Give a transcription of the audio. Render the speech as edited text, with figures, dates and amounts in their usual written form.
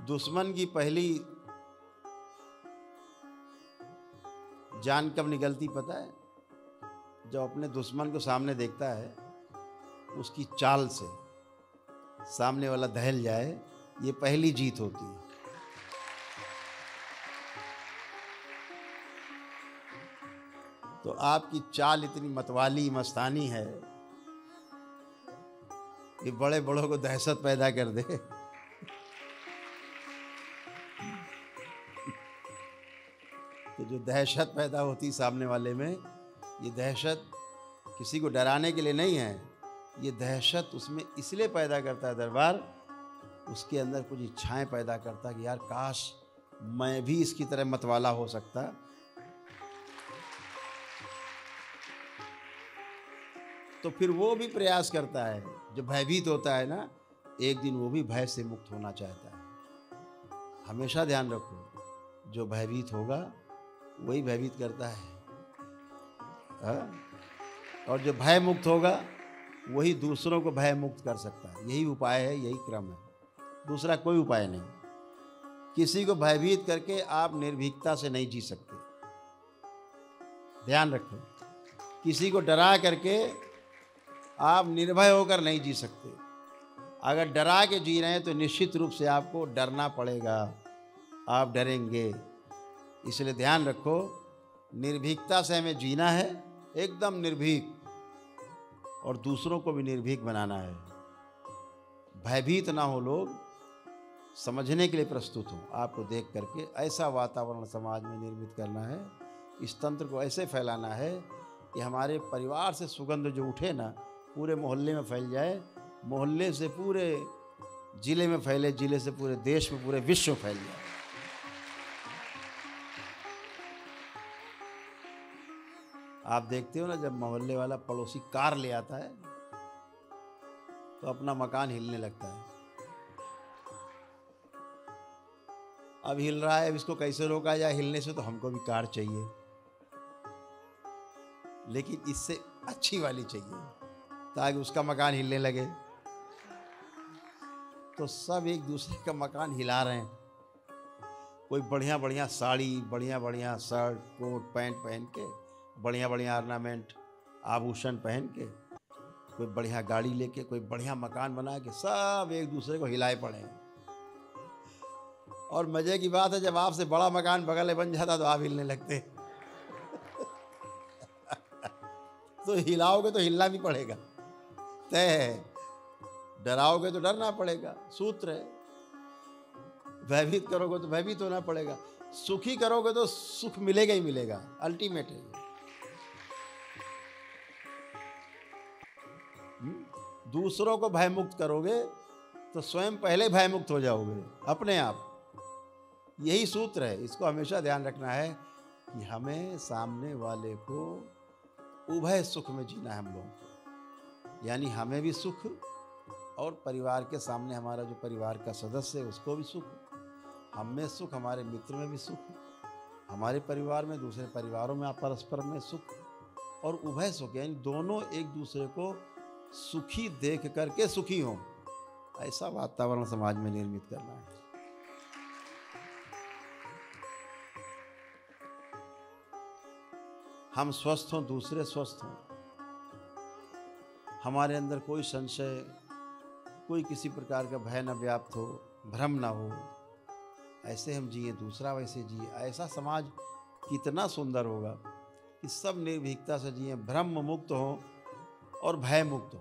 दुश्मन की पहली जान कब निकलती पता है? जब अपने दुश्मन को सामने देखता है, उसकी चाल से सामने वाला दहल जाए, ये पहली जीत होती है। तो आपकी चाल इतनी मतवाली मस्तानी है कि बड़े बड़ों को दहशत पैदा कर दे। तो जो दहशत पैदा होती सामने वाले में, ये दहशत किसी को डराने के लिए नहीं है, ये दहशत उसमें इसलिए पैदा करता है दरबार, उसके अंदर कुछ इच्छाएं पैदा करता है कि यार काश मैं भी इसकी तरह मतवाला हो सकता। तो फिर वो भी प्रयास करता है, जो भयभीत होता है ना, एक दिन वो भी भय से मुक्त होना चाहता है। हमेशा ध्यान रखो, जो भयभीत होगा वही भयभीत करता है, और जो भय मुक्त होगा वही दूसरों को भय मुक्त कर सकता है। यही उपाय है, यही क्रम है, दूसरा कोई उपाय नहीं। किसी को भयभीत करके आप निर्भीकता से नहीं जी सकते, ध्यान रखें। किसी को डरा करके आप निर्भय होकर नहीं जी सकते। अगर डरा के जी रहे हैं तो निश्चित रूप से आपको डरना पड़ेगा, आप डरेंगे। इसलिए ध्यान रखो, निर्भीकता से हमें जीना है, एकदम निर्भीक, और दूसरों को भी निर्भीक बनाना है। भयभीत ना हो लोग, समझने के लिए प्रस्तुत हो। आपको देख करके ऐसा वातावरण समाज में निर्मित करना है, इस तंत्र को ऐसे फैलाना है कि हमारे परिवार से सुगंध जो उठे ना, पूरे मोहल्ले में फैल जाए, मोहल्ले से पूरे जिले में फैले, जिले से पूरे देश में, पूरे विश्व में फैल जाए। आप देखते हो ना, जब मोहल्ले वाला पड़ोसी कार ले आता है तो अपना मकान हिलने लगता है। अब हिल रहा है, अब इसको कैसे रोका जाए हिलने से? तो हमको भी कार चाहिए, लेकिन इससे अच्छी वाली चाहिए ताकि उसका मकान हिलने लगे। तो सब एक दूसरे का मकान हिला रहे हैं। कोई बढ़िया बढ़िया साड़ी, बढ़िया बढ़िया शर्ट, कोट, पैंट पहन के, बढ़िया बढ़िया ऑर्नामेंट, आभूषण पहन के, कोई बढ़िया गाड़ी लेके, कोई बढ़िया मकान बना के, सब एक दूसरे को हिलाए पड़े हैं। और मजे की बात है, जब आपसे बड़ा मकान बगल में बन जाता तो आप हिलने लगते। तो हिलाओगे तो हिलना भी पड़ेगा, तय है। डराओगे तो डरना पड़ेगा, सूत्र है। भयभीत करोगे तो भयभीत होना पड़ेगा। सुखी करोगे तो सुख मिलेगा ही मिलेगा, अल्टीमेट है। दूसरों को भय मुक्त करोगे तो स्वयं पहले भय मुक्त हो जाओगे अपने आप। यही सूत्र है, इसको हमेशा ध्यान रखना है कि हमें सामने वाले को उभय सुख में जीना है हम लोगों को। यानी हमें भी सुख, और परिवार के सामने हमारा जो परिवार का सदस्य है उसको भी सुख। हम में सुख, हमारे मित्र में भी सुख, हमारे परिवार में, दूसरे परिवारों में परस्पर में सुख, और उभय सुख, यानी दोनों एक दूसरे को सुखी देख करके सुखी हों। ऐसा वातावरण समाज में निर्मित करना है। हम स्वस्थ हों, दूसरे स्वस्थ हों, हमारे अंदर कोई संशय, कोई किसी प्रकार का भय न व्याप्त हो, भ्रम ना हो, ऐसे हम जिए, दूसरा वैसे जिए। ऐसा समाज कितना सुंदर होगा कि सब निर्भीकता से जिए, भ्रम मुक्त हो और भय मुक्त हो।